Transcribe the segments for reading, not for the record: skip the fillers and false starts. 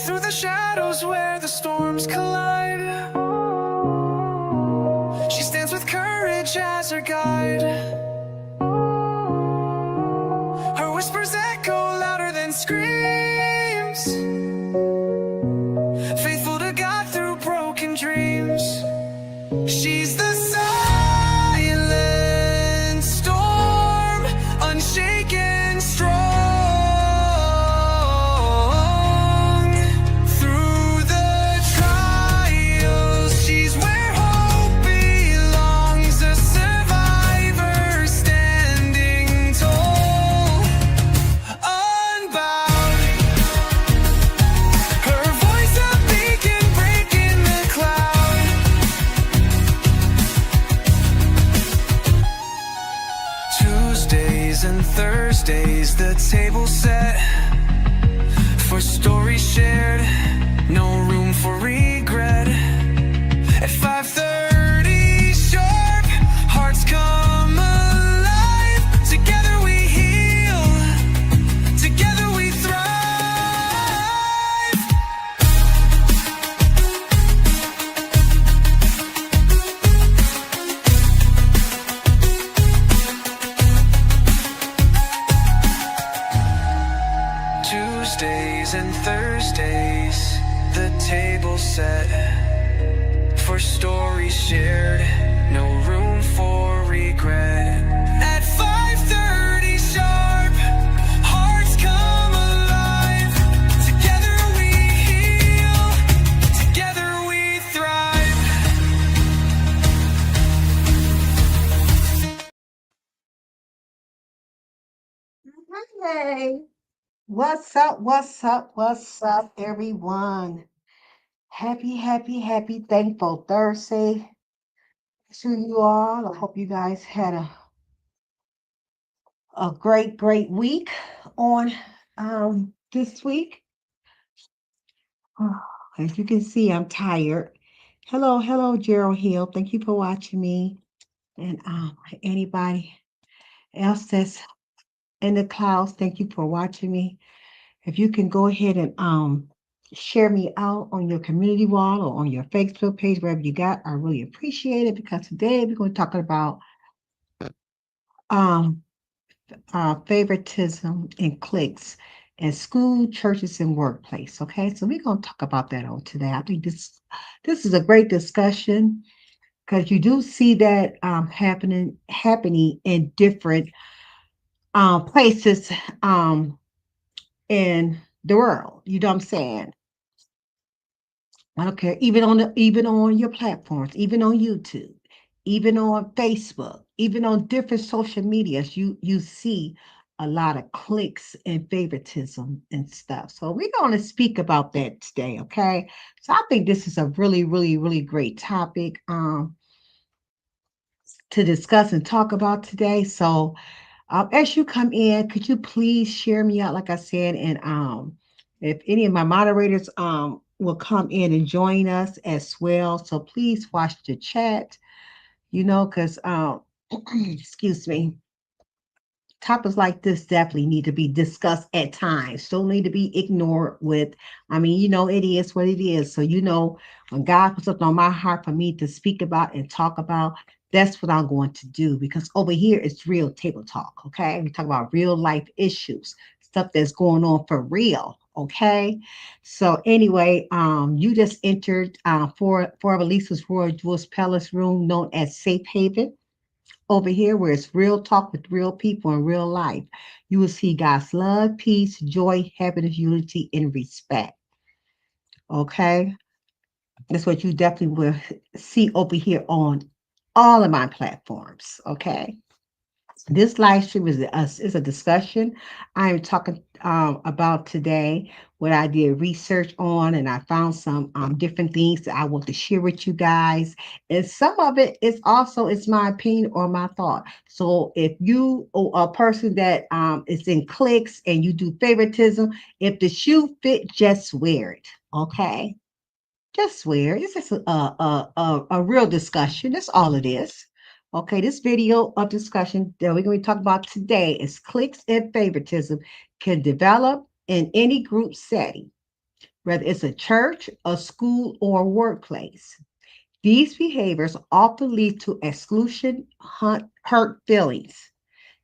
Through the shadows where the storms collide, she stands with courage as her guide. Her whispers echo louder than screams, faithful to God through broken dreams. She's the silent storm, unshaken, strong. Through the trials, she's where hope belongs, a survivor standing tall, unbowed. Her voice a beacon breaking the cloud. Tuesdays and Thursdays, the table set for stories shared, no room for regret. At 5:30 sharp, hearts come alive. Together we heal, together we thrive. Tuesdays and Thursdays, the table set for stories shared, no room for regret. At 5:30 sharp, hearts come alive. Together we heal, together we thrive. Hey, what's up? What's up? What's up, everyone? Happy, thankful Thursday to you all. I hope you guys had a great week on this week. Oh, as you can see, I'm tired. Hello, Gerald Hill. Thank you for watching me. And anybody else that's in the clouds, thank you for watching me. If you can go ahead and share me out on your community wall or on your Facebook page, wherever you got, I really appreciate it, because today we're going to talk about um favoritism and cliques in school, churches, and workplace. Okay, so we're going to talk about that on today. I think this is a great discussion, because you do see that happening in different places in the world. You know what I'm saying? I don't care. Even on your platforms, even on YouTube, even on Facebook, even on different social medias, you see a lot of clicks and favoritism and stuff. So we're going to speak about that today, okay? So I think this is a really great topic to discuss and talk about today. So as you come in, could you please share me out, like I said, and if any of my moderators will come in and join us as well. So please watch the chat, because excuse me, topics like this definitely need to be discussed at times. Don't need to be ignored with, it is what it is. So when God puts something on my heart for me to speak about and talk about, that's what I'm going to do, because over here it's real table talk. Okay, we talk about real life issues, stuff that's going on for real. Okay, so anyway, you just entered for Elisa's Royal Jules Palace room, known as Safe Haven. Over here, where it's real talk with real people in real life, you will see God's love, peace, joy, happiness, unity, and respect. Okay, that's what you definitely will see over here on all of my platforms. Okay, this live stream is a discussion I am talking about today, what I did research on, and I found some different things that I want to share with you guys. And some of it is also it's my opinion or my thought. So if you are a person that is in cliques and you do favoritism, if the shoe fit, just wear it. Okay, just wear it. It's just a real discussion. That's all it is. Okay, this video of discussion that we're going to talk about today is cliques and favoritism can develop in any group setting. whether it's a church, a school, or a workplace. These behaviors often lead to exclusion, hurt feelings,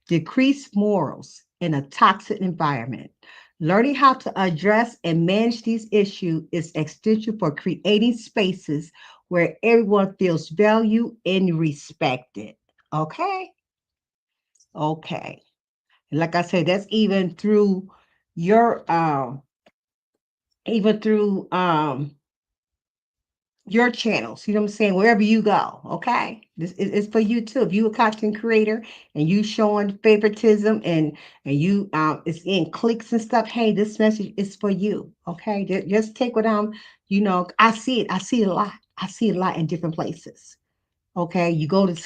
decreased morals in a toxic environment. Learning how to address and manage these issues is essential for creating spaces where everyone feels valued and respected. Okay? Okay. And like I said, that's your even through your channels, you know what I'm saying? Wherever you go, okay? This is for you too. If you a content creator and you showing favoritism and you it's in clicks and stuff, hey, this message is for you, okay? Just take what I see it. I see it a lot. I see it a lot in different places. Okay, you go to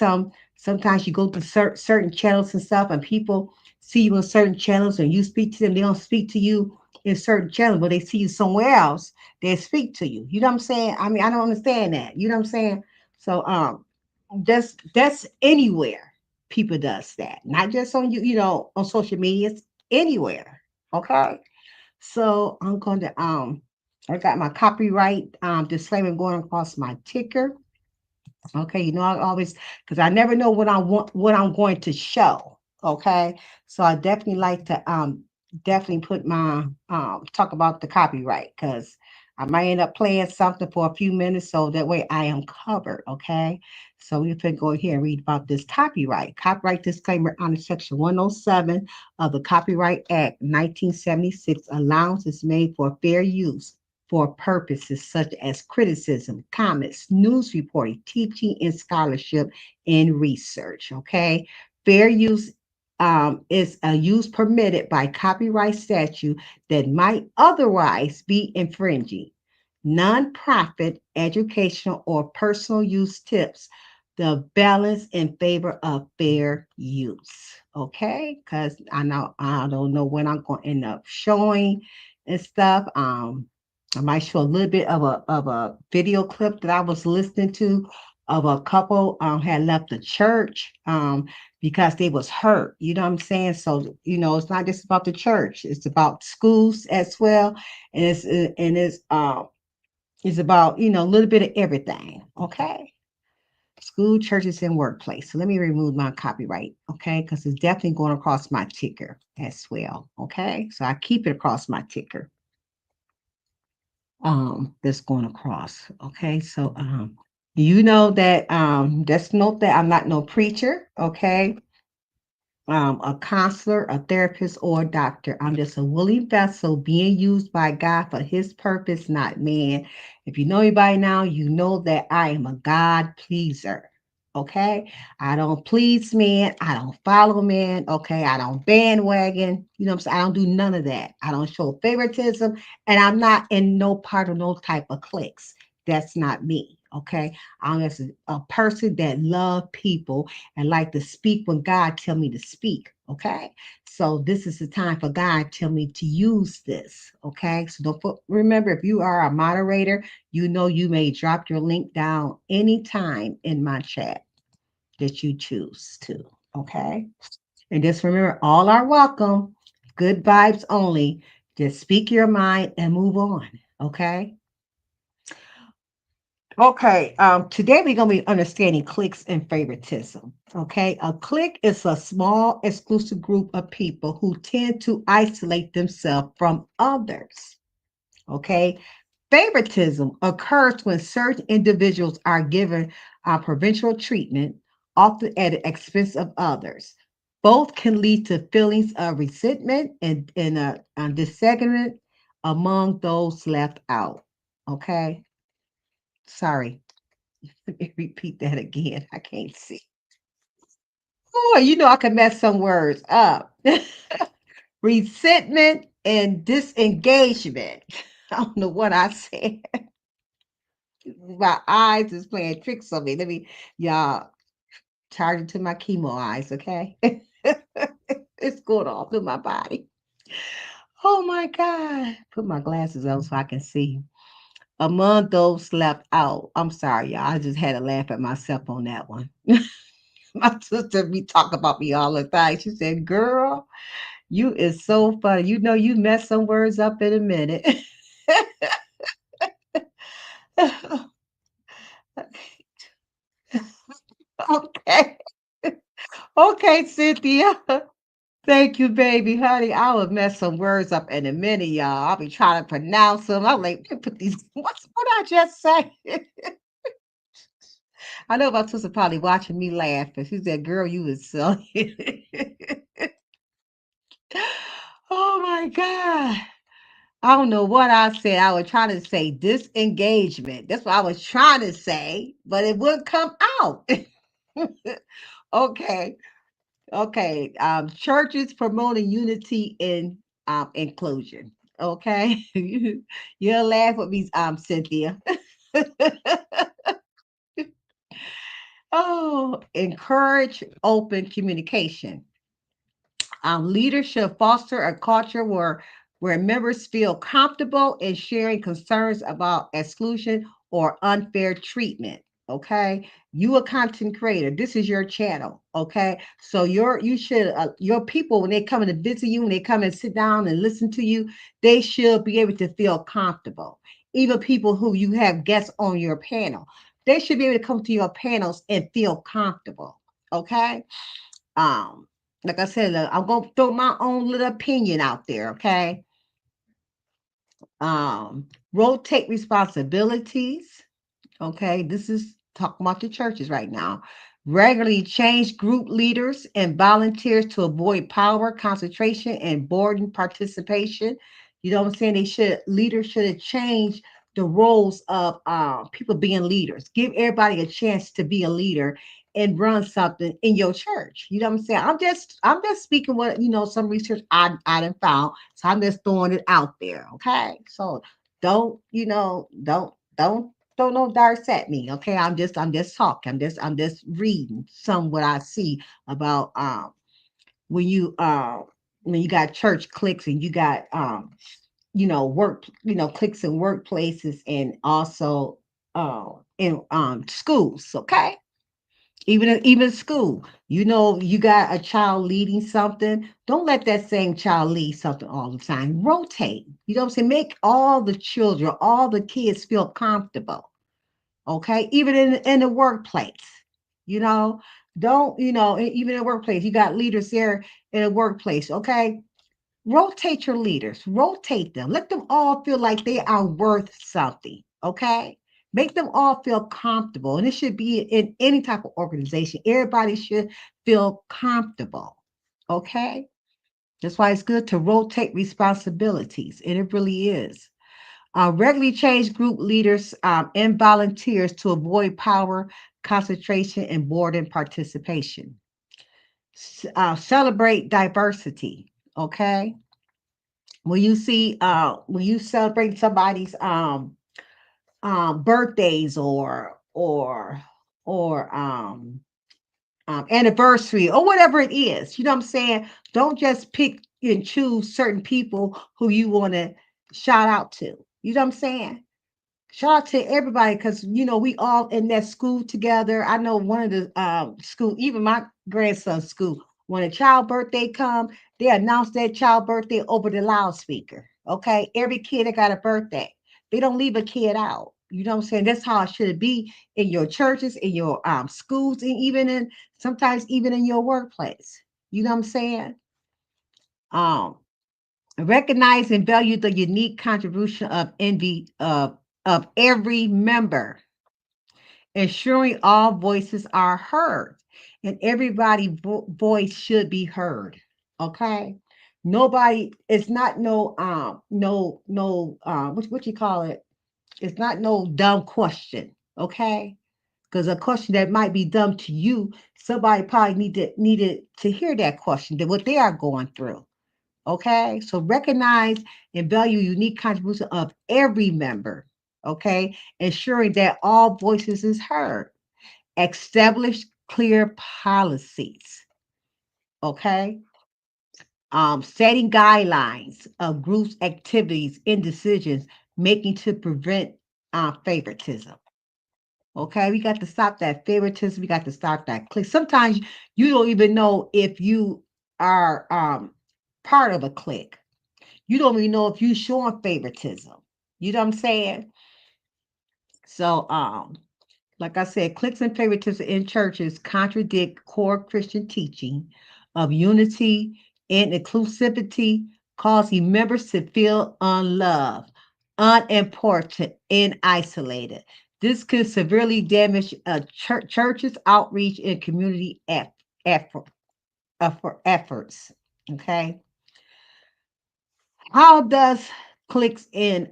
sometimes you go to certain channels and stuff, and people see you on certain channels and you speak to them. They don't speak to you in certain channels, but they see you somewhere else, they speak to you. You know what I'm saying? I mean, I don't understand that. You know what I'm saying? So that's anywhere people does that, not just on on social media, it's anywhere. Okay. So I'm going to I got my copyright disclaimer going across my ticker. Okay, I always because I never know what I'm going to show. Okay, so I definitely like to definitely put my talk about the copyright because I might end up playing something for a few minutes so that way I am covered. Okay, so we can go here and read about this copyright. Copyright disclaimer under Section 107 of the Copyright Act 1976. Allowance is made for fair use for purposes such as criticism, comments, news reporting, teaching, and scholarship and research. Okay. Fair use is a use permitted by copyright statute that might otherwise be infringing. Nonprofit, educational, or personal use tips the balance in favor of fair use. Okay, because I don't know when I'm going to end up showing and stuff. I might show a little bit of a video clip that I was listening to of a couple had left the church because they was hurt. You know what I'm saying? So it's not just about the church; it's about schools as well, and it's about a little bit of everything. Okay, school, churches, and workplace. So let me remove my copyright. Okay, because it's definitely going across my ticker as well. Okay, so I keep it across my ticker that's going across. Okay, so just note that I'm not no preacher. Okay, a counselor, a therapist, or a doctor. I'm just a willing vessel being used by God for his purpose, not man. If you know me by now, you know that I am a God pleaser. Okay. I don't please men. I don't follow men. Okay. I don't bandwagon. You know what I'm saying? I don't do none of that. I don't show favoritism. And I'm not in no part of no type of cliques. That's not me. Okay. I'm just a person that love people and like to speak when God tell me to speak. Okay. So this is the time for God tell me to use this. Okay. So remember, if you are a moderator, you may drop your link down anytime in my chat that you choose to. Okay. And just remember, all are welcome. Good vibes only. Just speak your mind and move on. Okay. Okay, today we're going to be understanding cliques and favoritism. Okay, a clique is a small, exclusive group of people who tend to isolate themselves from others. Okay, favoritism occurs when certain individuals are given preferential treatment, often at the expense of others. Both can lead to feelings of resentment and disagreement among those left out. Okay, sorry. Let me repeat that again. I can't see. Oh, I can mess some words up. Resentment and disengagement. I don't know what I said. My eyes is playing tricks on me. Let me, y'all, charge it to my chemo eyes, okay? It's going off in my body. Oh my God. Put my glasses on so I can see. Among those left out, I'm sorry, y'all. I just had to laugh at myself on that one. My sister be talk about me all the time. She said, "Girl, you is so funny. You mess some words up in a minute." Okay, Cynthia. Thank you, baby, honey. I will mess some words up in a minute, y'all. I'll be trying to pronounce them. I'm like, put these. What I just say? I know my sister probably watching me laugh, but she said, "Girl, you was so." Oh my God. I don't know what I said. I was trying to say disengagement. That's what I was trying to say, but it wouldn't come out. Okay. Okay. Churches promoting unity and inclusion. Okay. You'll laugh with me, Cynthia. Oh, encourage open communication. Leaders should foster a culture where members feel comfortable in sharing concerns about exclusion or unfair treatment. Okay, you a content creator. This is your channel. Okay, so you should your people when they come in to visit you, when they come and sit down and listen to you, they should be able to feel comfortable. Even people who you have guests on your panel, they should be able to come to your panels and feel comfortable. Okay, um, like I said, I'm gonna throw my own little opinion out there, okay? Rotate responsibilities. Okay, this is talking about the churches right now. Regularly change group leaders and volunteers to avoid power concentration and board participation. You know what I'm saying? Leaders should have changed the roles of people being leaders. Give everybody a chance to be a leader and run something in your church. You know what I'm saying? I'm just speaking what some research I done found. So I'm just throwing it out there. Okay. So don't no darts at me. Okay. I'm just talking. I'm just reading some what I see about when you when you got church cliques and you got work cliques in workplaces and also in schools. Okay, even school, you got a child leading something. Don't let that same child lead something all the time. Rotate. You know what I'm saying? Make all the children, all the kids feel comfortable. Okay, even in the workplace, you know don't even in the workplace, you got leaders there in a workplace. Okay, rotate your leaders, rotate them, let them all feel like they are worth something. Okay, make them all feel comfortable, and it should be in any type of organization. Everybody should feel comfortable. Okay, that's why it's good to rotate responsibilities, and it really is. Regularly change group leaders and volunteers to avoid power concentration and board and participation. Celebrate diversity. Okay, when you celebrate somebody's birthdays or anniversary or whatever it is, you know what I'm saying? Don't just pick and choose certain people who you want to shout out to. You know what I'm saying? Shout out to everybody because we all in that school together. I know one of the school, even my grandson's school, when a child birthday come, they announce that child birthday over the loudspeaker. Okay, every kid that got a birthday, they don't leave a kid out. You know what I'm saying? That's how it should be in your churches, in your schools, and even in sometimes even in your workplace. You know what I'm saying? Um, Recognize and value the unique contribution of envy of every member, ensuring all voices are heard, and everybody voice should be heard. Okay, nobody. It's not no what you call it. It's not no dumb question. Okay, because a question that might be dumb to you, somebody probably needed to hear that question, that what they are going through. Okay, so recognize and value unique contribution of every member. Okay, ensuring that all voices is heard. Establish clear policies. Okay, setting guidelines of groups activities and decisions making to prevent favoritism. Okay, we got to stop that favoritism. We got to stop that clique. Sometimes you don't even know if you are part of a clique. You don't even know if you showing favoritism. You know what I'm saying? So Like I said, cliques and favoritism in churches contradict core Christian teaching of unity and inclusivity, causing members to feel unloved, unimportant, and isolated. This could severely damage a church's outreach and community effort, efforts. Okay, how does cliques and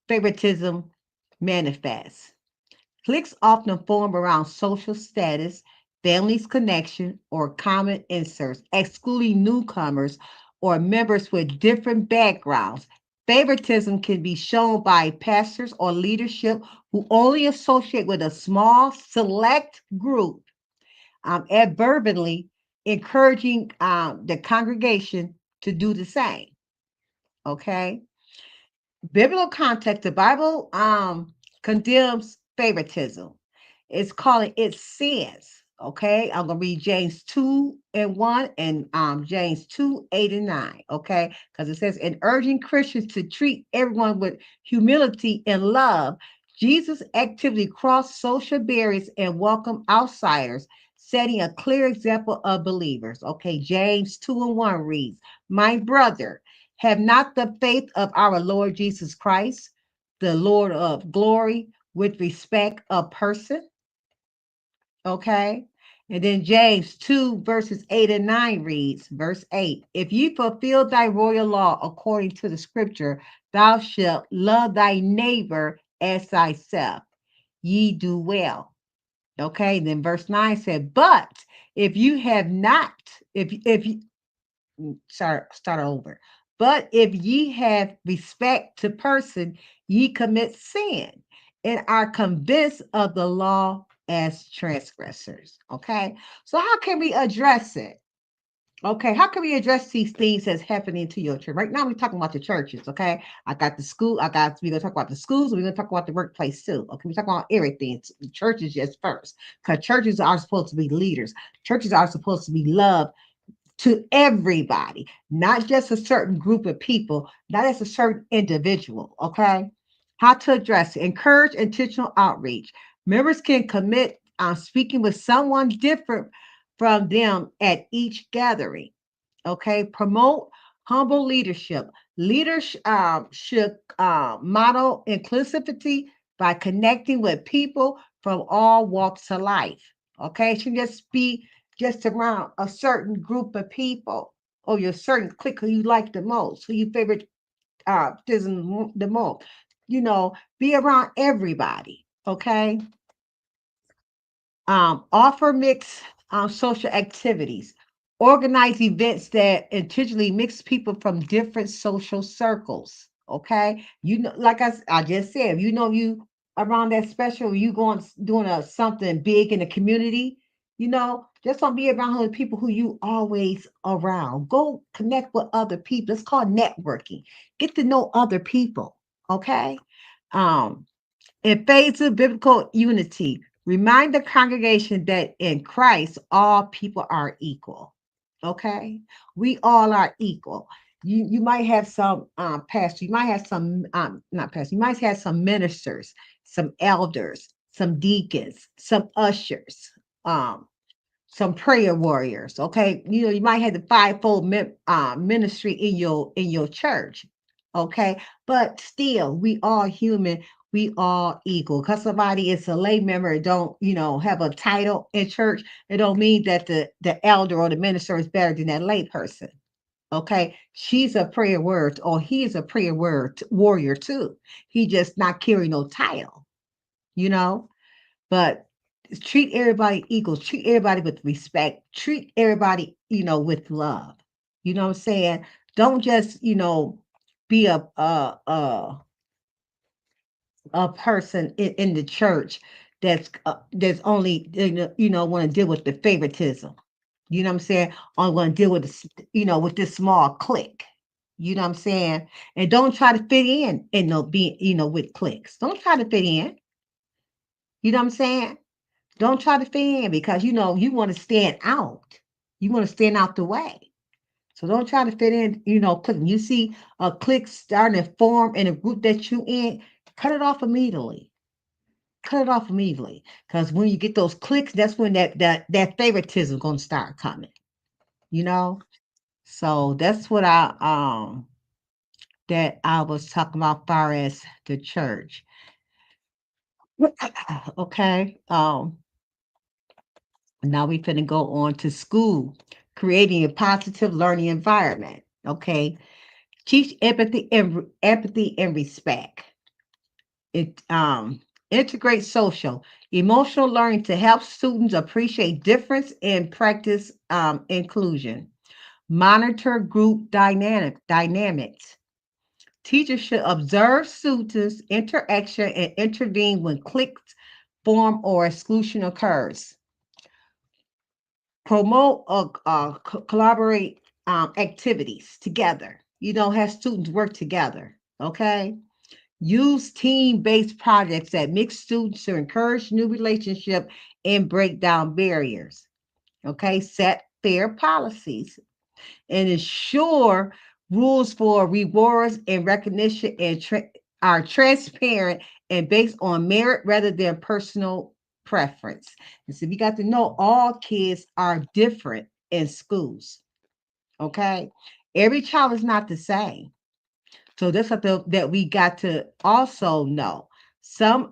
favoritism manifest? Cliques often form around social status, family's connection, or common interests, excluding newcomers or members with different backgrounds. Favoritism can be shown by pastors or leadership who only associate with a small, select group, advertently encouraging the congregation to do the same. Okay. Biblical context, the Bible condemns favoritism. It's calling it sins. Okay, I'm gonna read James 2 and 1 and James 2, 8 and 9. Okay, because it says, in urging Christians to treat everyone with humility and love, Jesus actively crossed social barriers and welcomed outsiders, setting a clear example of believers. Okay, James 2 and 1 reads, my brother, have not the faith of our Lord Jesus Christ, the Lord of glory, with respect of person. Okay. And then James 2, verses 8 and 9 reads, verse 8, if you fulfill thy royal law according to the scripture, thou shalt love thy neighbor as thyself. Ye do well. Okay. Then verse 9 said, but if you have not, if sorry, start over. But if ye have respect to person, ye commit sin and are convinced of the law as transgressors. Okay. So how can we address it? Okay, how can we address these things that's happening to your church? Right now, we're talking about the churches. Okay, I got the school. We're gonna talk about the schools. We're gonna talk about the workplace too. Okay, we're talking about everything. The churches just first, because churches are supposed to be leaders. Churches are supposed to be loved to everybody, not just a certain group of people, not as a certain individual. Okay. How to address it. Encourage intentional outreach. Members can commit on speaking with someone different from them at each gathering. Okay. Promote humble leadership. Leaders should model inclusivity by connecting with people from all walks of life. Okay. It should just be just around a certain group of people or your certain clique who you like the most, who you favorite the most. You know, be around everybody. Okay. Offer mix social activities. Organize events that intentionally mix people from different social circles. Okay. You know, like I just said, you know, you around that special, you going doing something big in the community, you know, just don't be around the people who you always around. Go connect with other people. It's called networking. Get to know other people. Okay. Um, in phase of biblical unity, remind the congregation that in Christ, all people are equal. Okay? We all are equal. You might have some pastor, you might have some not pastor, you might have some ministers, some elders, some deacons, some ushers, um, some prayer warriors. Okay, you know you might have the fivefold ministry in your church. Okay, but still, we all human. We all equal. Because somebody is a lay member, don't have a title in church. It don't mean that the elder or the minister is better than that lay person. Okay, she's a prayer word, or he is a prayer word warrior too. He just not carrying no title. You know, but treat everybody equal, treat everybody with respect, treat everybody, with love. You know what I'm saying? Don't just, be a person in the church that's only want to deal with the favoritism. You know what I'm saying? Only want to deal with this, with this small clique. You know what I'm saying? And don't try to fit in no be with cliques. Don't try to fit in. You know what I'm saying? Don't try to fit in because you want to stand out. You want to stand out the way. So don't try to fit in, click. You see a clique starting to form in a group that you in, cut it off immediately. cut it off immediately. Because when you get those clicks, that's when that favoritism gonna start coming, you know? So that's what I was talking about far as the church. Okay. Now we finna go on to school, creating a positive learning environment. Okay. Teach empathy and respect. It integrate social, emotional learning to help students appreciate difference and practice inclusion. Monitor group dynamics. Teachers should observe students' interaction and intervene when cliques form or exclusion occurs. Promote or collaborate activities together. Have students work together. Okay. Use team-based projects that mix students to encourage new relationships and break down barriers. Okay. Set fair policies and ensure rules for rewards and recognition are transparent and based on merit rather than personal preference. And so we got to know all kids are different in schools. Okay. Every child is not the same. So that's something that we got to also know. Some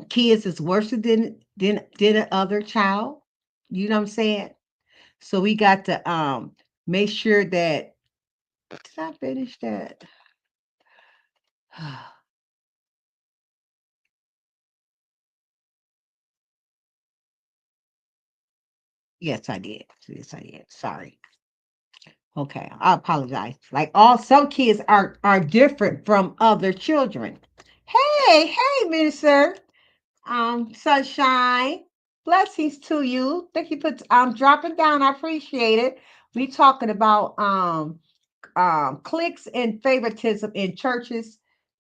kids is worse than another child. You know what I'm saying? So we got to make sure that did I finish that? Yes, I did. Yes, I did. Sorry. Okay, I apologize. Like all some kids are different from other children. Hey, Minister. Sunshine. Blessings to you. Thank you for dropping down. I appreciate it. We talking about cliques and favoritism in churches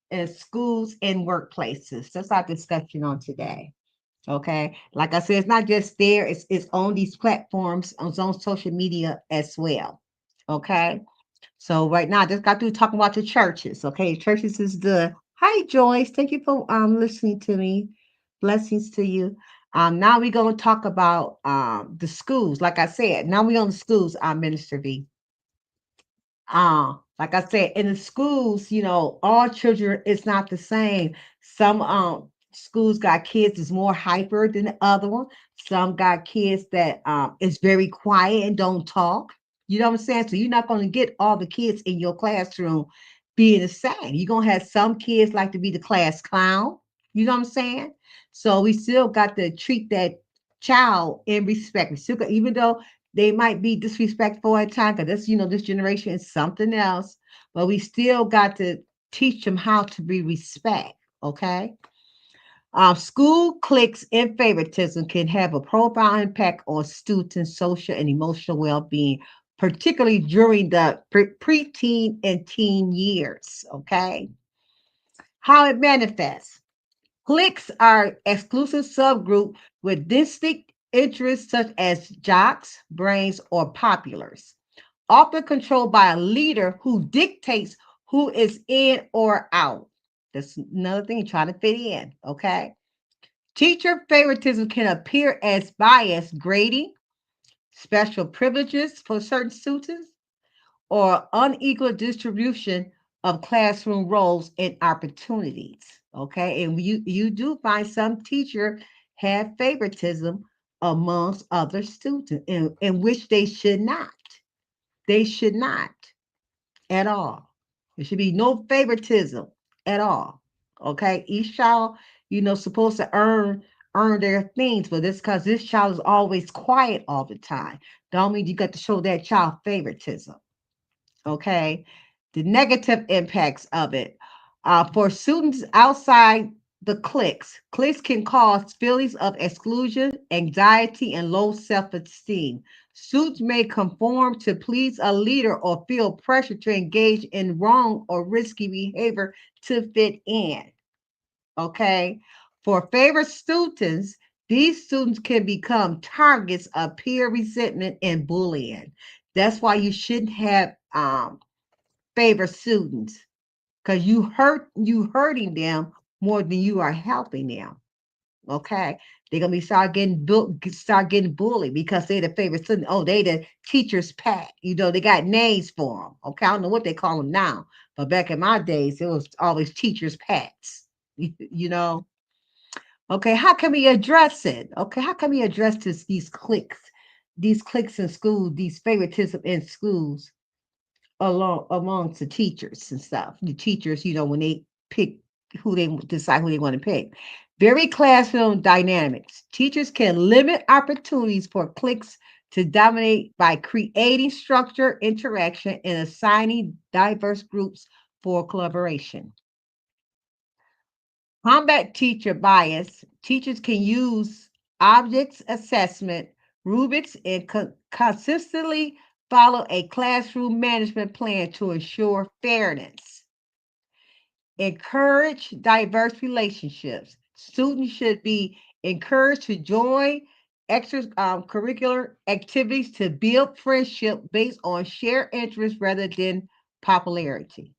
and schools and workplaces. That's our discussion on today. Okay. Like I said, it's not just there, it's on these platforms, it's on social media as well. Okay. So right now I just got through talking about the churches. Okay. Churches is the hi Joyce. Thank you for listening to me. Blessings to you. Now we're gonna talk about the schools. Like I said, now we on the schools, Minister V. Like I said, in the schools, all children is not the same. Some schools got kids that's more hyper than the other one. Some got kids that is very quiet and don't talk. You know what I'm saying? So you're not going to get all the kids in your classroom being the same. You're gonna have some kids like to be the class clown. You know what I'm saying? So we still got to treat that child in respect. We still got, even though they might be disrespectful at times, because this generation is something else, but we still got to teach them how to be respect. Okay. School cliques and favoritism can have a profound impact on students' social and emotional well-being, particularly during the preteen and teen years. Okay. How it manifests. Cliques are exclusive subgroup with distinct interests such as jocks, brains, or populars, often controlled by a leader who dictates who is in or out. That's another thing, trying to fit in. Okay. Teacher favoritism can appear as bias grading, special privileges for certain students, or unequal distribution of classroom roles and opportunities. Okay, and you do find some teacher have favoritism amongst other students, in which they should not. They should not at all. There should be no favoritism at all. Okay, each child, supposed to earn their things, but it's because this child is always quiet all the time. Don't mean you got to show that child favoritism. Okay, the negative impacts of it for students outside the cliques can cause feelings of exclusion, anxiety, and low self-esteem. Students may conform to please a leader or feel pressure to engage in wrong or risky behavior to fit in. Okay, for favorite students, these students can become targets of peer resentment and bullying. That's why you shouldn't have favorite students, because you hurting them more than you are helping them. Okay, they're gonna be start getting bullied because they're the favorite student. Oh, they the teacher's pet. You know, they got names for them. Okay, I don't know what they call them now, but back in my days, it was always teachers' pets. You know. Okay, how can we address it? Okay, how can we address these cliques in school, these favoritism in schools along amongst the teachers and stuff? The teachers, you know, when they pick who they decide who they want to pick. Very classroom dynamics. Teachers can limit opportunities for cliques to dominate by creating structure, interaction, and assigning diverse groups for collaboration. Combat teacher bias. Teachers can use objects assessment, rubrics, and consistently follow a classroom management plan to ensure fairness. Encourage diverse relationships. Students should be encouraged to join curricular activities to build friendship based on shared interests rather than popularity.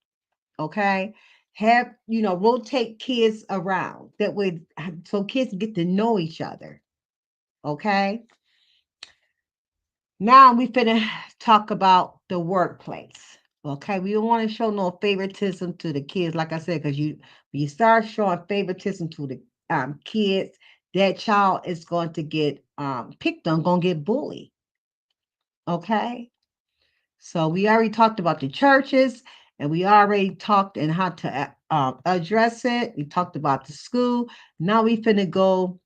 Okay, have rotate kids around that way so kids get to know each other. Okay, now we finna talk about the workplace. Okay, we don't want to show no favoritism to the kids, like I said, because when you start showing favoritism to the kids, that child is going to get picked on, gonna get bullied. Okay, so we already talked about the churches, and we already talked and how to address it. We talked about the school. Now we finna go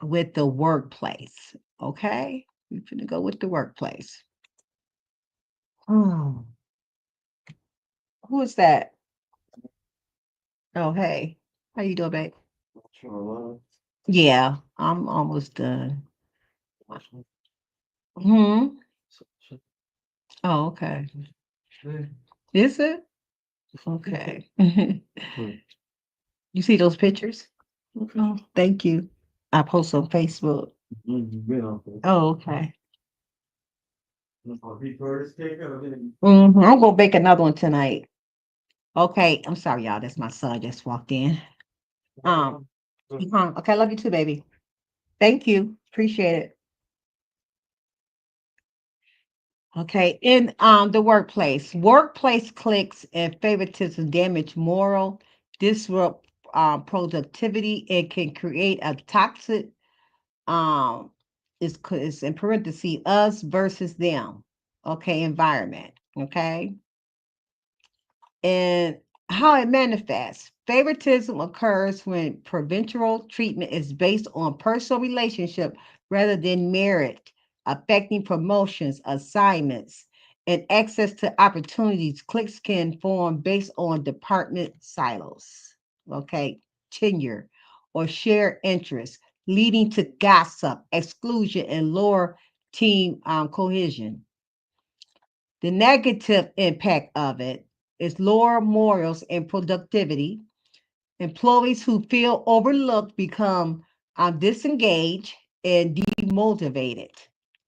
with the workplace. Okay, we finna go with the workplace. Oh, who is that? Oh, hey, how you doing, babe? Yeah, I'm almost done. Hmm. Oh, okay. Is it? Okay. You see those pictures? Oh, thank you. I post on Facebook. Oh, okay. I'm gonna bake another one tonight. Okay, I'm sorry, y'all. That's my son just walked in. Um, okay, love you too, baby. Thank you. Appreciate it. Okay, in the workplace, workplace cliques and favoritism damage moral, disrupt productivity, and can create a toxic is in parentheses us versus them. Okay, environment. Okay, and how it manifests. Favoritism occurs when preferential treatment is based on personal relationship rather than merit, affecting promotions, assignments, and access to opportunities. Cliques can form based on department silos, okay, tenure, or shared interests, leading to gossip, exclusion, and lower team cohesion. The negative impact of it is lower morals and productivity. Employees who feel overlooked become disengaged and demotivated.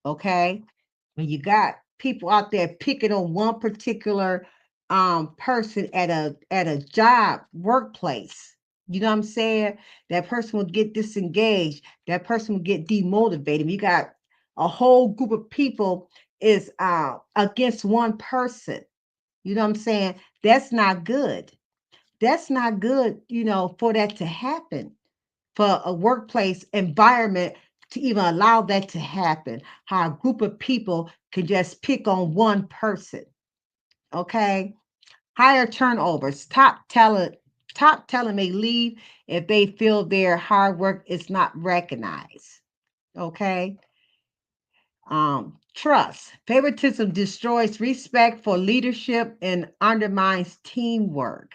Okay, when you got people out there picking on one particular person at a job workplace, you know what I'm saying? That person will get disengaged. That person will get demotivated. You got a whole group of people is against one person. You know what I'm saying? That's not good. That's not good, for that to happen, for a workplace environment to even allow that to happen. How a group of people can just pick on one person. Okay. Higher turnovers. Top talent may leave if they feel their hard work is not recognized. Okay. Trust. Favoritism destroys respect for leadership and undermines teamwork.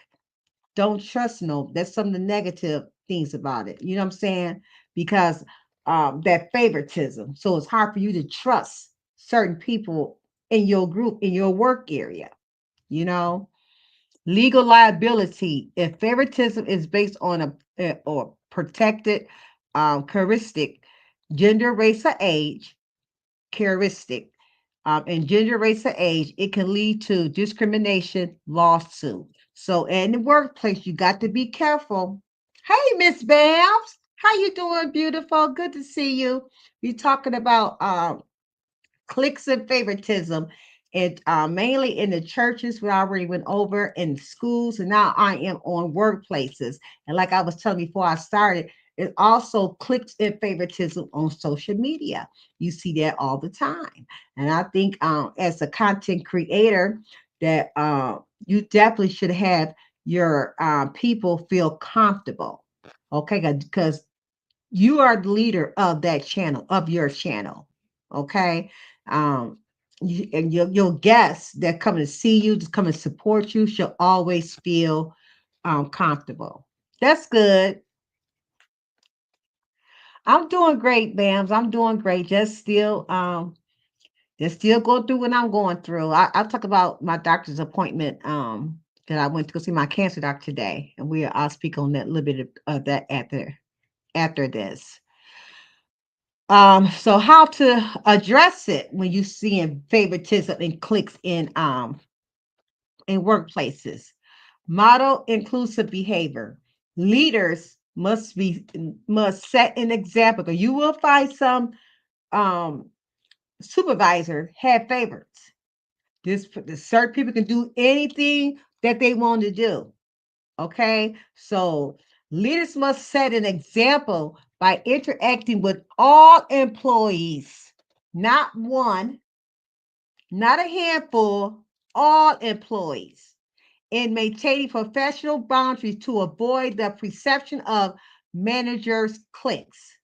Don't trust no. That's some of the negative things about it. You know what I'm saying? Because that favoritism. So it's hard for you to trust certain people in your group, in your work area. You know, legal liability. If favoritism is based on a or protected characteristic, gender, race, or age, characteristic. and gender, race, or age, it can lead to discrimination lawsuit. So in the workplace, you got to be careful. Hey, Miss Babs, how you doing, beautiful? Good to see you. We're talking about cliques and favoritism, and mainly in the churches. We already went over in schools, and now I am on workplaces. And like I was telling you before I started, it also cliques and favoritism on social media. You see that all the time, and I think as a content creator, that you definitely should have your people feel comfortable. Okay, because you are the leader of that channel, of your channel. Okay. Um, and your guests that come to see you, just come and support you, should always feel comfortable. That's good. I'm doing great, Bams. I'm doing great. Just still going through what I'm going through. I'll talk about my doctor's appointment that I went to go see my cancer doctor today, and I'll speak on that a little bit of that after this. So how to address it when you see favoritism and cliques in workplaces. Model inclusive behavior. Leaders must set an example. 'Cause you will find some um supervisor have favorites. This certain people can do anything that they want to do. Okay, so leaders must set an example by interacting with all employees, not one, not a handful, all employees, and maintaining professional boundaries to avoid the perception of managers' cliques.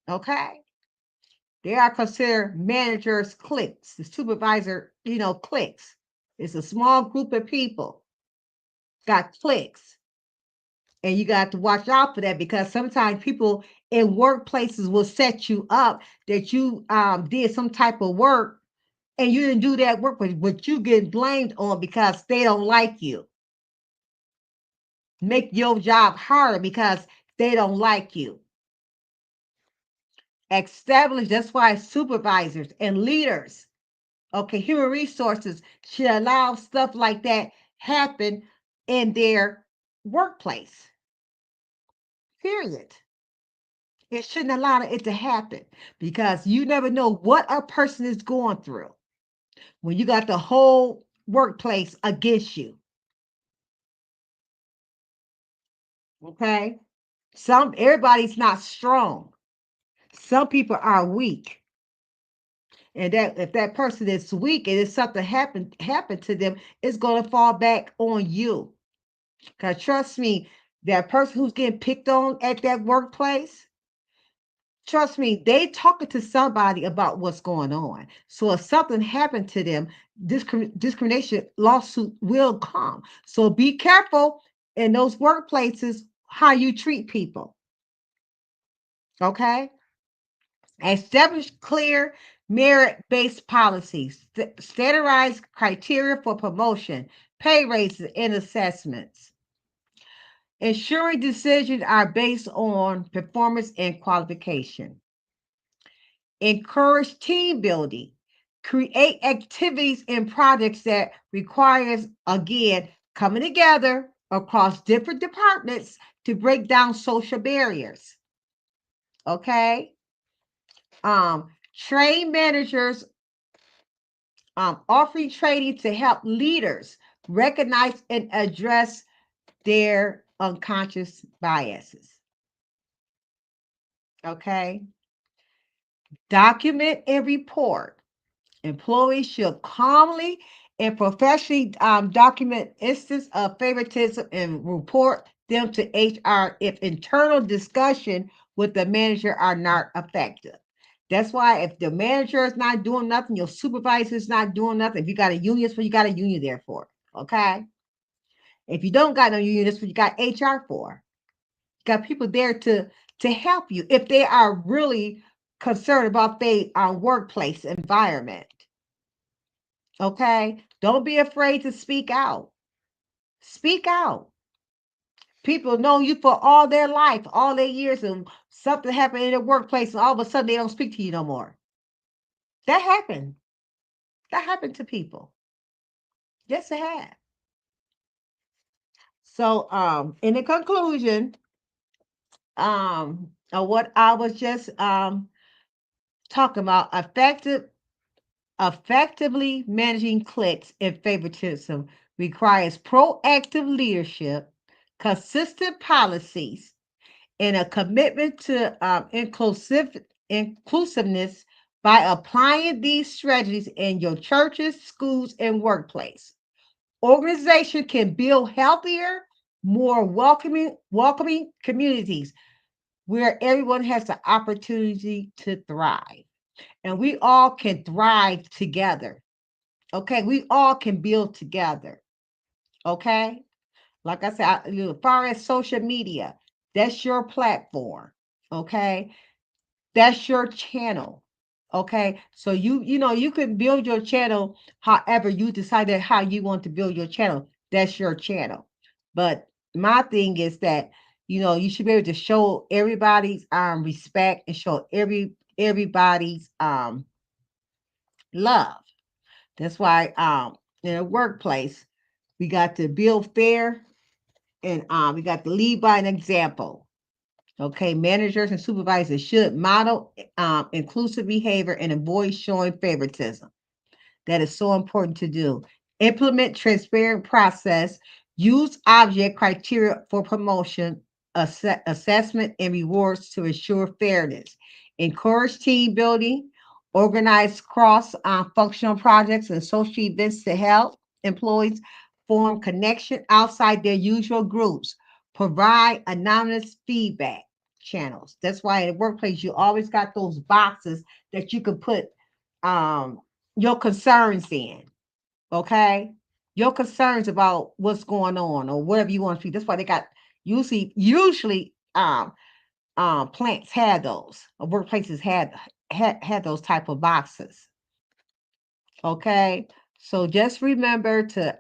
Okay, they are considered managers' cliques, the supervisor, cliques. It's a small group of people, got cliques. And you got to watch out for that because sometimes people in workplaces will set you up that you did some type of work and you didn't do that work, but you get blamed on because they don't like you. Make your job harder because they don't like you. Establish, that's why supervisors and leaders, okay, human resources should allow stuff like that happen in their workplace. Period. It shouldn't allow it to happen because you never know what a person is going through when you got the whole workplace against you. Okay. Everybody's not strong. Some people are weak. And that if that person is weak and if something happened to them, it's gonna fall back on you. Cause trust me, that person who's getting picked on at that workplace, trust me, they talking to somebody about what's going on. So if something happened to them, discrimination lawsuit will come. So be careful in those workplaces how you treat people. Okay. Establish clear merit-based policies. Standardized criteria for promotion, pay raises, and assessments. Ensuring decisions are based on performance and qualification. Encourage team building. Create activities and projects that requires, again, coming together across different departments to break down social barriers. Okay. Train managers, offering training to help leaders recognize and address their unconscious biases. Okay. Document and report. Employees should calmly and professionally document instances of favoritism and report them to HR if internal discussion with the manager are not effective. That's why if the manager is not doing nothing, your supervisor is not doing nothing. If you got a union, that's what you got a union there for. Okay. If you don't got no union, that's what you got HR for. You got people there to help you if they are really concerned about their workplace environment. Okay. Don't be afraid to speak out. Speak out. People know you for all their life, all their years, and something happened in their workplace, and all of a sudden they don't speak to you no more. That happened. That happened to people. Yes, it had. So in the conclusion, of what I was just talking about, effectively managing cliques and favoritism requires proactive leadership, consistent policies, and a commitment to inclusiveness by applying these strategies in your churches, schools, and workplace. Organization can build healthier, more welcoming communities where everyone has the opportunity to thrive. And we all can thrive together. Okay, we all can build together. Okay, like I said, as far as social media, that's your platform. Okay, that's your channel. Okay, so you can build your channel however you decided how you want to build your channel. That's your channel. But my thing is that you should be able to show everybody's respect and show everybody's love. That's why in a workplace we got to build fair, and we got to lead by an example. Okay, managers and supervisors should model inclusive behavior and avoid showing favoritism. That is so important to do. Implement transparent process. Use object criteria for promotion, assessment, and rewards to ensure fairness. Encourage team building. Organize cross functional projects and social events to help employees form connection outside their usual groups. Provide anonymous feedback channels. That's why in the workplace you always got those boxes that you can put um, your concerns in. Okay, your concerns about what's going on or whatever you want to speak. That's why they got usually plants had those, or workplaces had those type of boxes. Okay, so just remember to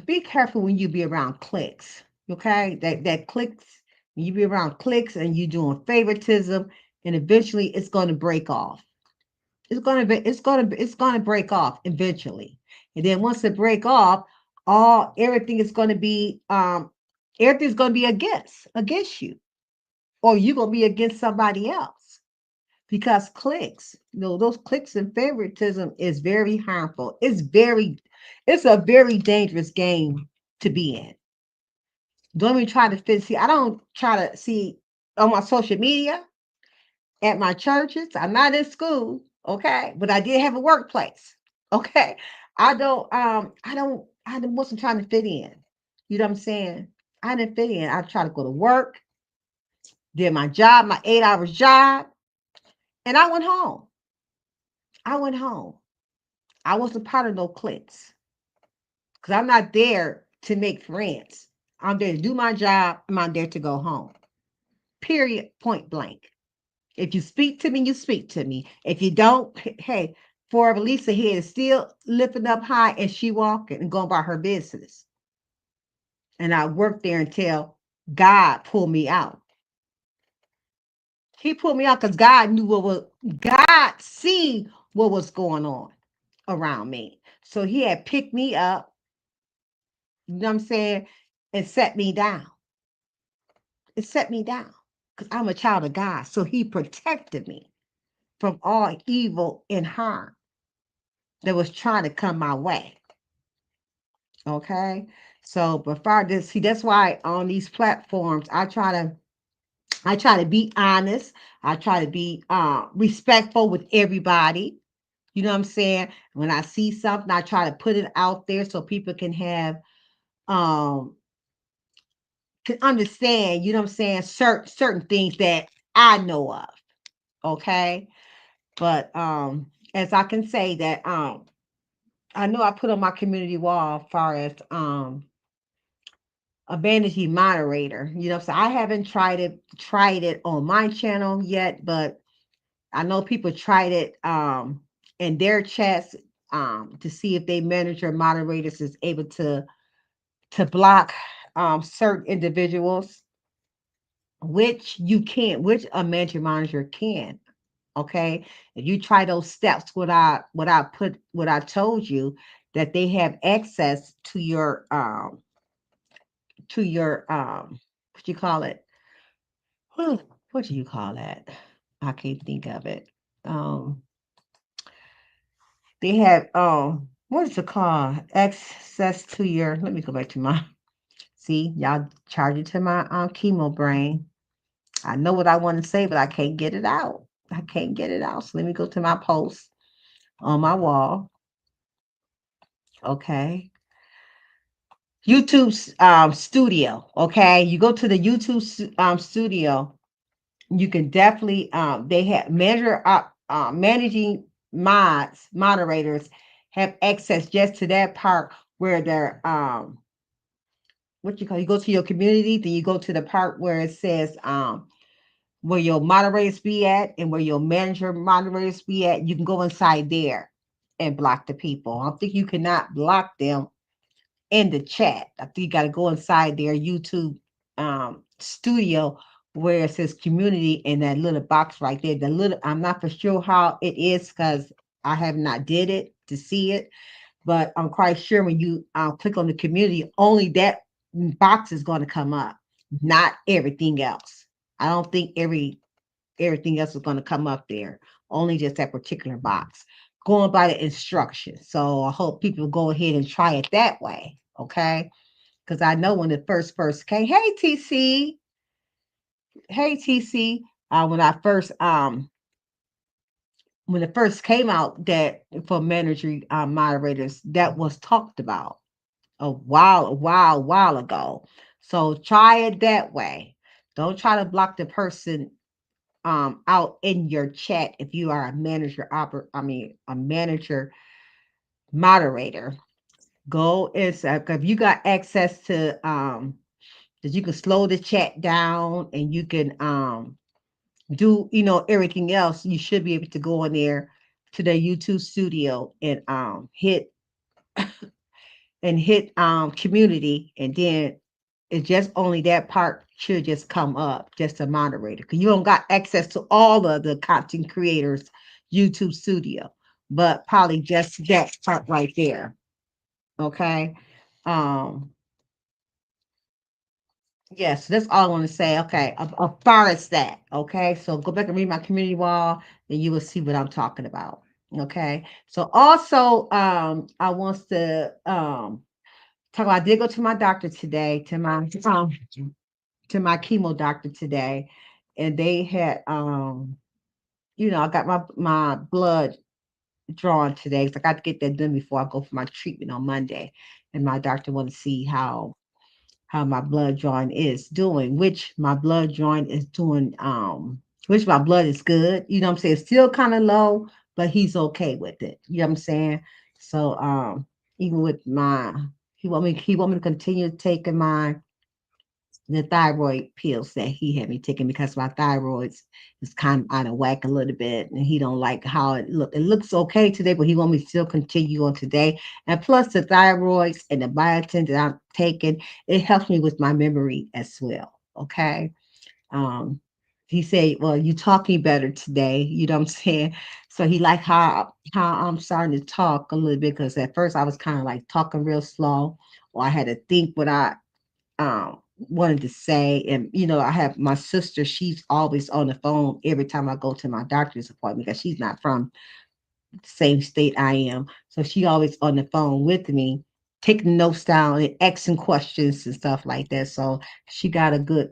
be careful when you be around clicks. Okay, that clicks, when you be around clicks and you doing favoritism, and eventually it's going to break off. It's gonna break off eventually. And then once it break off, all everything is gonna be everything's gonna be against you, or you're gonna be against somebody else. Because clicks, those clicks and favoritism is very harmful. It's a very dangerous game to be in. Don't even try to fit. See, I don't try to see on my social media, at my churches. I'm not in school, okay, but I did have a workplace. Okay. I wasn't trying to fit in. You know what I'm saying? I didn't fit in. I tried to go to work, did my job, my 8 hours job, and I went home. I went home. I wasn't part of no cliques because I'm not there to make friends. I'm there to do my job. I'm there to go home. Period. Point blank. If you speak to me, you speak to me. If you don't, hey, for Lisa head is still lifting up high and she walking and going about her business. And I worked there until God pulled me out. He pulled me out because God see what was going on around me. So he had picked me up, you know what I'm saying, and set me down. It set me down because I'm a child of God. So he protected me from all evil and harm that was trying to come my way. Okay. So before this, see, that's why on these platforms, I try to be honest. I try to be respectful with everybody. You know what I'm saying? When I see something, I try to put it out there so people um can understand, you know what I'm saying, certain things that I know of. Okay. But as I can say that I know I put on my community wall as far as a vanity moderator. So I haven't tried it on my channel yet, but I know people tried it in their chats to see if they manager moderators is able to block certain individuals, which you can't, which a manager monitor can. Okay. If you try those steps, what I told you, that they have access to your what you call it? What do you call that? I can't think of it. Um, they have what is it called? Access to your. Let me go back to my. See, y'all charge it to my chemo brain. I know what I want to say, but I can't get it out. I can't get it out. So let me go to my post on my wall. Okay. YouTube studio. Okay. You go to the YouTube studio, you can definitely they have managing moderators have access just to that part where they're what you call, you go to your community, then you go to the part where it says where your moderators be at and where your manager moderators be at. You can go inside there and block the people. I think you cannot block them in the chat. I think you got to go inside their YouTube studio where it says community and that little box right there. The little, I'm not for sure how it is because I have not did it to see it, but I'm quite sure when you click on the community, only that box is going to come up, not everything else. I don't think everything else is going to come up there, only just that particular box. Going by the instructions. So I hope people go ahead and try it that way. Okay. Because I know when it first came, hey TC, when I first when it first came out that for mandatory moderators, that was talked about a while ago. So try it that way. Don't try to block the person out in your chat if you are a a manager moderator. Go is if you got access to that you can slow the chat down and you can do everything else, you should be able to go in there to the YouTube studio and hit community, and then it's just only that part should just come up, just a moderator, because you don't got access to all of the content creators YouTube studio, but probably just that part right there. Okay. um yes, that's all I want to say. Okay, as far as that, okay, so go back and read my community wall and you will see what I'm talking about. Okay, so also I wants to talk about, I did go to my doctor today, to my chemo doctor today, and they had I got my blood drawn today because I got to get that done before I go for my treatment on Monday, and my doctor wanted to see how my blood drawing is doing, which my blood drawing is doing, which my blood is good. You know what I'm saying? Still kind of low, but he's okay with it. You know what I'm saying? So even with my he want me to continue taking the thyroid pills that he had me taking because my thyroid is kind of out of whack a little bit, and he don't like how it look. It looks okay today, but he want me to still continue on today. And plus the thyroids and the biotin that I'm taking, it helps me with my memory as well. Okay. Um, he said, "Well, you talking better today." You know what I'm saying? So he like how I'm starting to talk a little bit, because at first I was kind of like talking real slow, or I had to think what I wanted to say. And I have my sister, she's always on the phone every time I go to my doctor's appointment, because she's not from the same state I am, so she always on the phone with me, taking notes down and asking questions and stuff like that. So she got a good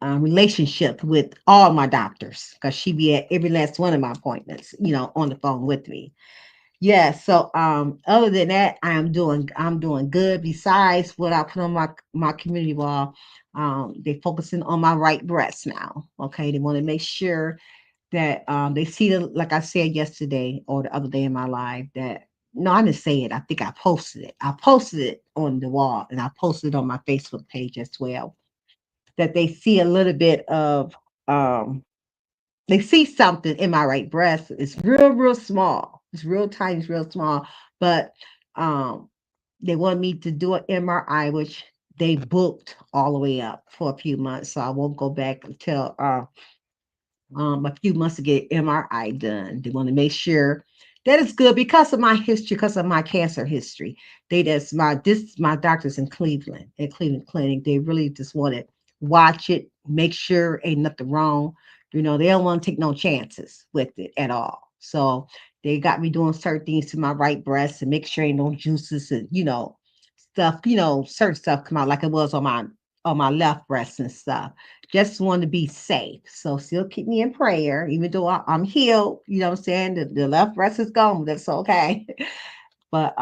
relationship with all my doctors, because she be at every last one of my appointments, on the phone with me. Yeah, so other than that, I'm doing good. Besides what I put on my community wall, they focusing on my right breast now. Okay, they want to make sure that they see the, like I said yesterday or the other day in my life, that no, I didn't say it. I think I posted it. I posted it on the wall and I posted it on my Facebook page as well. That they see a little bit of they see something in my right breast. It's real small. It's real tiny, it's real small. But um, they wanted me to do an MRI, which they booked all the way up for a few months. So I won't go back until a few months to get MRI done. They want to make sure that it's good because of my history, because of my cancer history. My doctors in Cleveland, at Cleveland Clinic. They really just want to watch it, make sure ain't nothing wrong. They don't want to take no chances with it at all. So they got me doing certain things to my right breast and make sure ain't no juices and stuff, certain stuff come out like it was on my left breast and stuff. Just want to be safe. So still keep me in prayer, even though I'm healed. You know what I'm saying? The left breast is gone. That's okay. But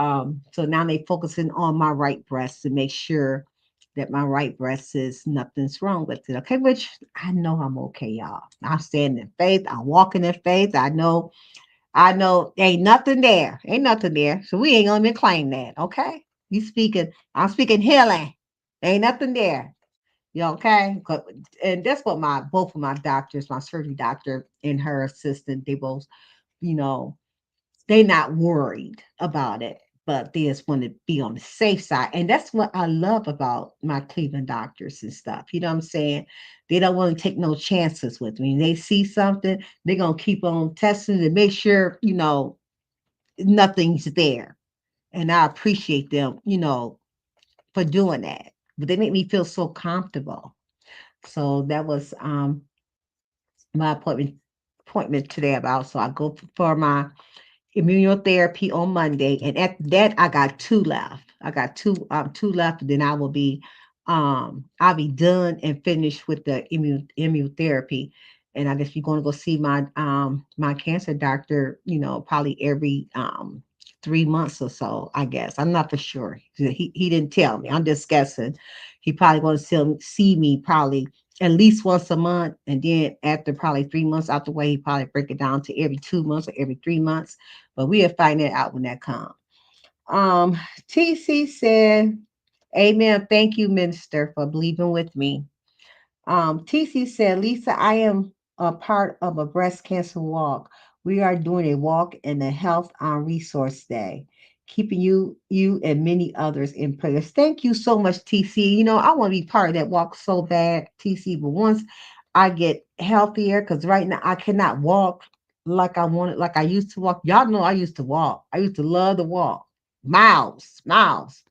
so now they focusing on my right breast to make sure that my right breast is nothing's wrong with it. Okay, which I know I'm okay, y'all. I'm standing in faith. I'm walking in faith. I know ain't nothing there. Ain't nothing there. So we ain't gonna even claim that. Okay. I'm speaking healing. Ain't nothing there. You okay? And that's what my both of my doctors, my surgery doctor and her assistant, they both, you know, they not worried about it, but they just want to be on the safe side. And that's what I love about my Cleveland doctors and stuff. You know what I'm saying? They don't want to take no chances with me. They see something, they're gonna keep on testing to make sure, nothing's there. And I appreciate them, for doing that. But they make me feel so comfortable. So that was my appointment today about. So I go for my immunotherapy on Monday, and at that I got two left. I got two left, and then I'll be done and finished with the immunotherapy. And I guess you're going to go see my cancer doctor, probably every 3 months or so. I guess I'm not for sure. He didn't tell me. I'm just guessing. He probably going to see me probably at least once a month, and then after probably 3 months out the way, he probably break it down to every 2 months or every 3 months. But we'll find that out when that comes. Um, TC said, "Amen. Thank you, Minister, for believing with me." TC said, "Lisa, I am a part of a breast cancer walk. We are doing a walk in the Health on Resource Day, keeping you and many others in prayers." Thank you so much, TC. I want to be part of that walk so bad, TC. But once I get healthier, because right now I cannot walk like I used to walk. Y'all know I used to walk. I used to love to walk miles, miles.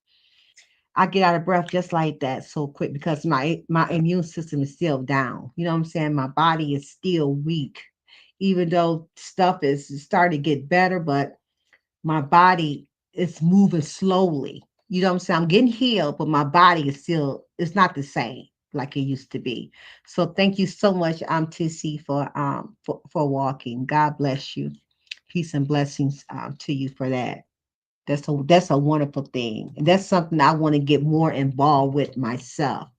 I get out of breath just like that so quick because my immune system is still down. You know what I'm saying? My body is still weak, even though stuff is starting to get better, but my body is moving slowly. You know what I'm saying? I'm getting healed, but my body is still it's not the same like it used to be. So thank you so much, TC, for walking. God bless you. Peace and blessings to you for that. That's a wonderful thing. And that's something I want to get more involved with myself.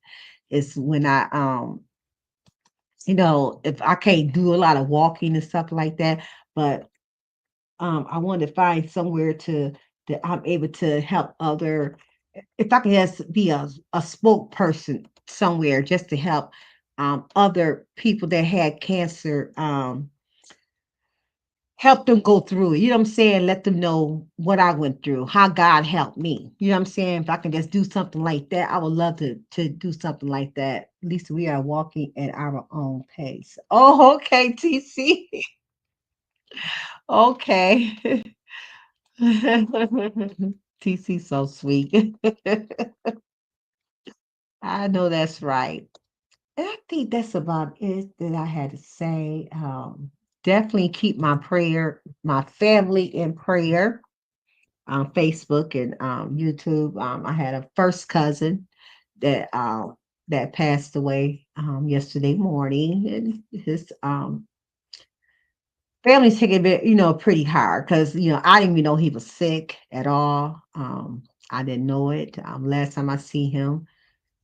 Is when if I can't do a lot of walking and stuff like that, but I want to find somewhere that I'm able to help other if I can just be a spokesperson somewhere just to help other people that had cancer help them go through it. You know what I'm saying? Let them know what I went through, how God helped me. You know what I'm saying? If I can just do something like that, I would love to do something like that. At least we are walking at our own pace. Oh, okay, TC. Okay. TC so sweet. I know that's right. And I think that's about it that I had to say. Definitely keep my family in prayer on Facebook and YouTube. I had a first cousin that that passed away yesterday morning, and his family's taking it, pretty hard because I didn't even know he was sick at all. I didn't know it. Last time I see him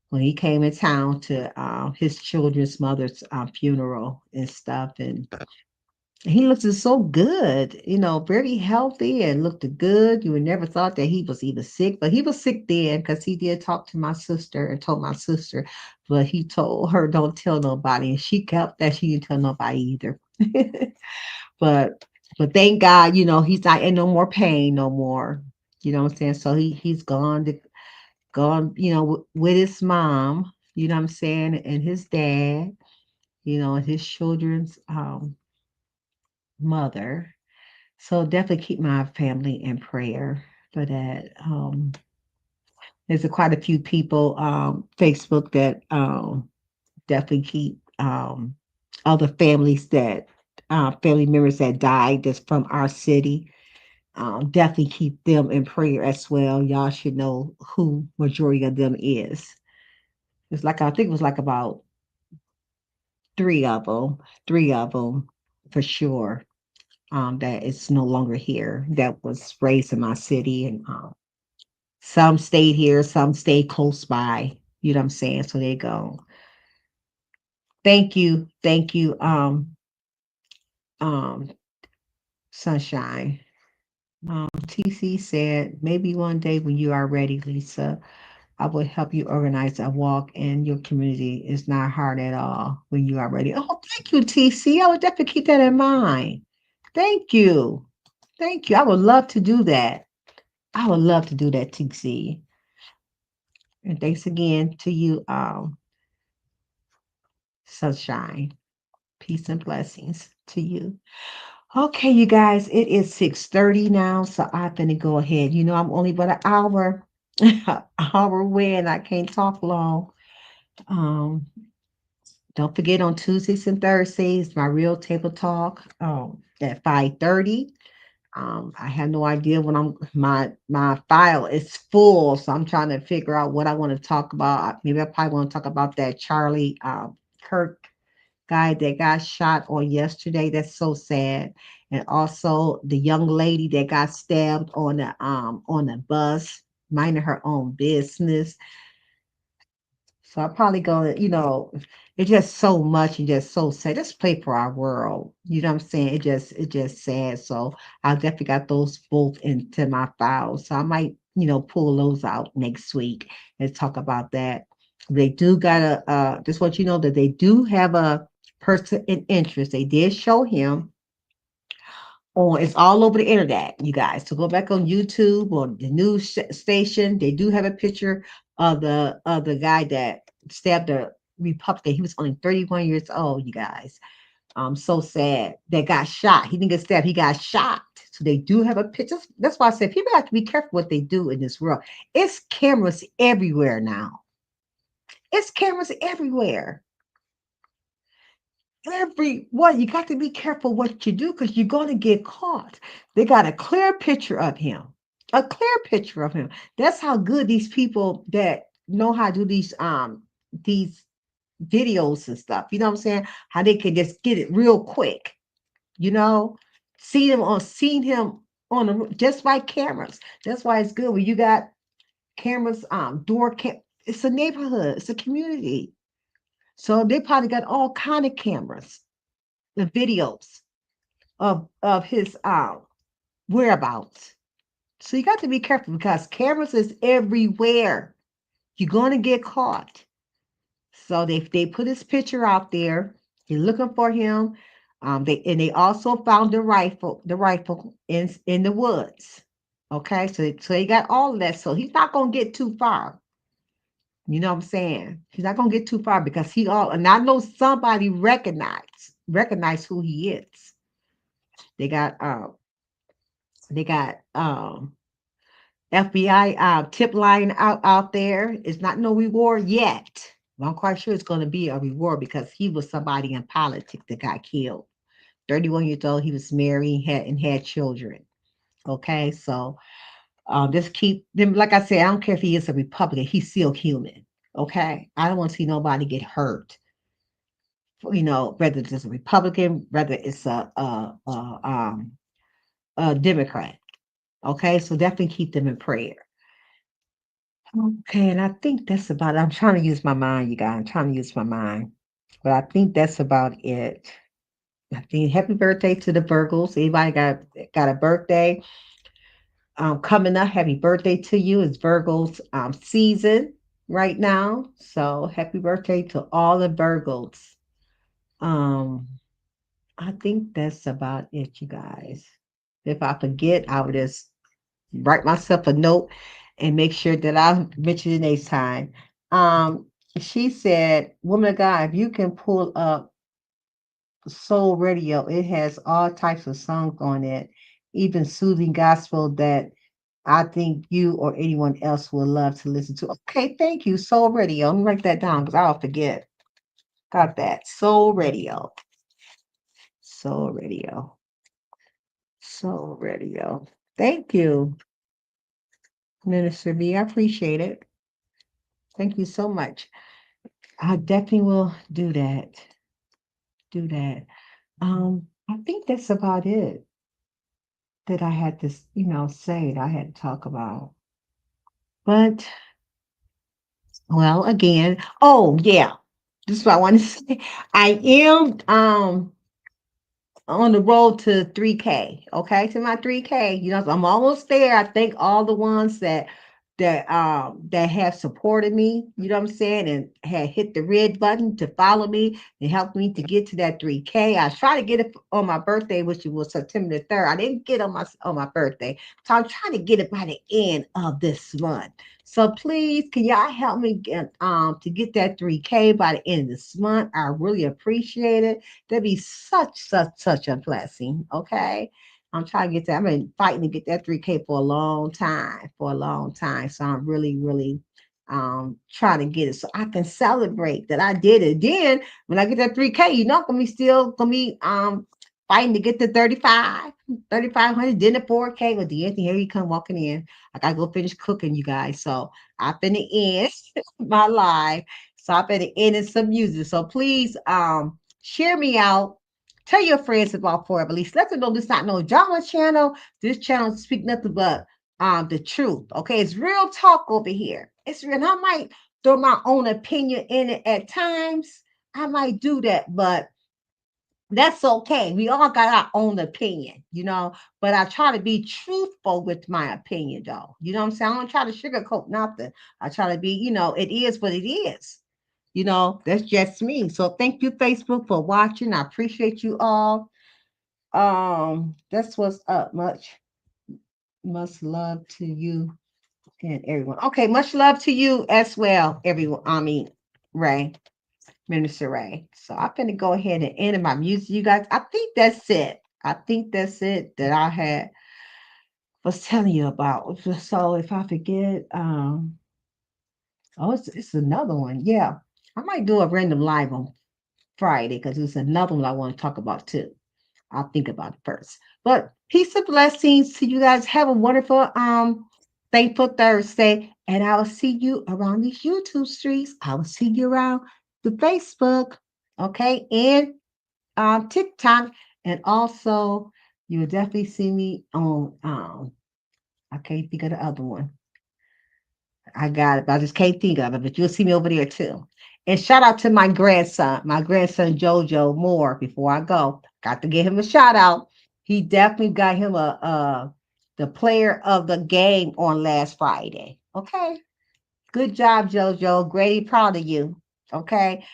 when he came in town to his children's mother's funeral and stuff, and he looked so good, very healthy and looked good. You would never thought that he was even sick, but he was sick then because he did talk to my sister and told my sister, but he told her, don't tell nobody. And she kept that she didn't tell nobody either. but but thank God, he's not in no more pain no more. You know what I'm saying? So he's gone, with his mom, you know what I'm saying, and his dad. his children's mother. So definitely keep my family in prayer for that. There's quite a few people Facebook that definitely keep other families that family members that died that's from our city. Definitely keep them in prayer as well. Y'all should know who majority of them is. It's like I think it was like about three of them for sure. That is no longer here. That was raised in my city, and some stayed here, some stayed close by. You know what I'm saying? So they go. Thank you, um, Sunshine. TC said maybe one day when you are ready, Lisa, I will help you organize a walk in your community. It's not hard at all when you are ready. Oh, thank you, TC. I would definitely keep that in mind. Thank you. Thank you. I would love to do that. I would love to do that, TC. And thanks again to you, Sunshine. Peace and blessings to you. Okay, you guys, it is 6:30 now, so I'm gonna go ahead. I'm only about an hour, hour away, and I can't talk long. Um, don't forget on Tuesdays and Thursdays, my real table talk at 5:30. I have no idea when my file is full, so I'm trying to figure out what I want to talk about. Maybe I probably want to talk about that Charlie Kirk guy that got shot on yesterday. That's so sad. And also the young lady that got stabbed on a bus, minding her own business. So I'm probably gonna, it's just so much and just so sad. Just play for our world. You know what I'm saying? It just sad. So I definitely got those both into my files. So I might, pull those out next week and talk about that. They do got just want you to know that they do have a person in interest. They did show him on it's all over the internet, you guys. So go back on YouTube or the news station. They do have a picture of the guy that stabbed the Republican. He was only 31 years old, you guys. So sad. That got shot. He didn't get stabbed. He got shot. So they do have a picture. That's why I said people have to be careful what they do in this world. It's cameras everywhere now. It's cameras everywhere. Everyone, you got to be careful what you do because you're going to get caught. They got a clear picture of him, a clear picture of him. That's how good these people that know how to do these videos and stuff. You know what I'm saying? How they can just get it real quick. You know, seen him on just by cameras. That's why it's good when you got cameras. It's a neighborhood. It's a community. So they probably got all kind of cameras, the videos of his whereabouts. So you got to be careful because cameras is everywhere. You're gonna get caught. So they put his picture out there. They're looking for him. They also found the rifle in the woods. Okay, so he got all of that. So he's not gonna get too far. You know what I'm saying? He's not gonna get too far because he all and I know somebody recognize who he is. They got FBI tip line out there. It's not no reward yet. But I'm quite sure it's going to be a reward because he was somebody in politics that got killed. 31 years old, he was married and had children. Okay, so just keep them. Like I said, I don't care if he is a Republican, he's still human. Okay, I don't want to see nobody get hurt. Whether it's a Republican, whether it's a Democrat. Okay, so definitely keep them in prayer. Okay, and I think that's about it. I'm trying to use my mind, you guys. I'm trying to use my mind. But I think that's about it. I think happy birthday to the Virgos. Anybody got a birthday coming up? Happy birthday to you. It's Virgos season right now. So happy birthday to all the Virgos. Um, I think that's about it, you guys. If I forget, I will just write myself a note and make sure that I mention it next time. Um, she said, "Woman of God, if you can pull up." soul radio. It has all types of songs on it, even soothing gospel that I think you or anyone else would love to listen to. Okay, thank you. Soul radio. Let me write that down because I'll forget. Got that. Soul radio. Soul radio. Soul radio. Thank you, Minister B. I appreciate it. Thank you so much. I definitely will do that. Do that. I think that's about it that I had to, say that I had to talk about. But well, again, oh yeah, this is what I want to say. I am on the road to 3K. Okay, to my 3K. I'm almost there. I thank all the ones that have supported me, you know what I'm saying, and had hit the red button to follow me and help me to get to that 3K. I tried to get it on my birthday, which was September the 3rd. I didn't get on my birthday. So I'm trying to get it by the end of this month. So please, can y'all help me get to get that 3K by the end of this month? I really appreciate it. That'd be such a blessing. Okay. I'm trying to get that. I've been fighting to get that 3K for a long time, So I'm really trying to get it so I can celebrate that I did it. Then when I get that 3K, gonna be fighting to get the 3,500, then the 4K. With the Anthony, here you come walking in. I gotta go finish cooking, you guys. So I finna end my live. So I better end in some music. So please share me out. Tell your friends about 4𝐸𝑟𝐿. Let them know this is not no drama channel. This channel speak nothing but the truth. Okay, it's real talk over here. It's real. And I might throw my own opinion in it at times. I might do that, but that's okay. We all got our own opinion, but I try to be truthful with my opinion, though. You know what I'm saying? I don't try to sugarcoat nothing. I try to be, it is what it is. That's just me. So thank you, Facebook, for watching. I appreciate you all. That's what's up. Much love to you and everyone. Okay, much love to you as well, everyone. Ray, Minister Ray. So I'm gonna go ahead and end my music, you guys. I think that's it. That I was telling you about. So if I forget, it's another one. Yeah, I might do a random live on Friday because it's another one I want to talk about too. I'll think about it first. But peace and blessings to you guys. Have a wonderful, thankful Thursday. And I will see you around these YouTube streets. I will see you around the Facebook, okay, and TikTok. And also, you will definitely see me on I can't think of the other one. I got it, but I just can't think of it. But you'll see me over there too. And shout out to my grandson Jojo Moore. Before I go, got to give him a shout out. He definitely got him the player of the game on last Friday. Okay, good job, Jojo. Great, proud of you. Okay,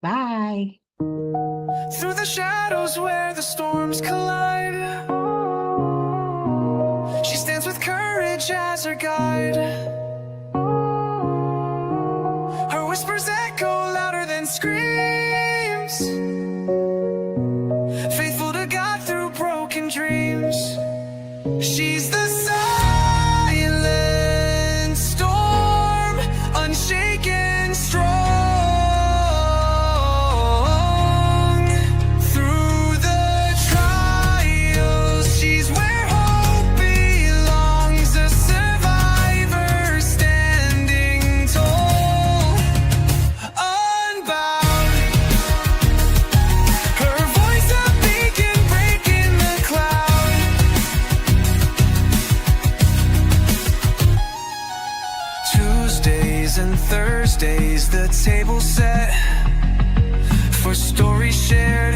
bye. Through the shadows where the storms collide, she stands with courage as her guide. Her whispers echo louder than screams, faithful to God through broken dreams. She's the silent storm, unshaken, strong. Thursdays, the table set for stories shared.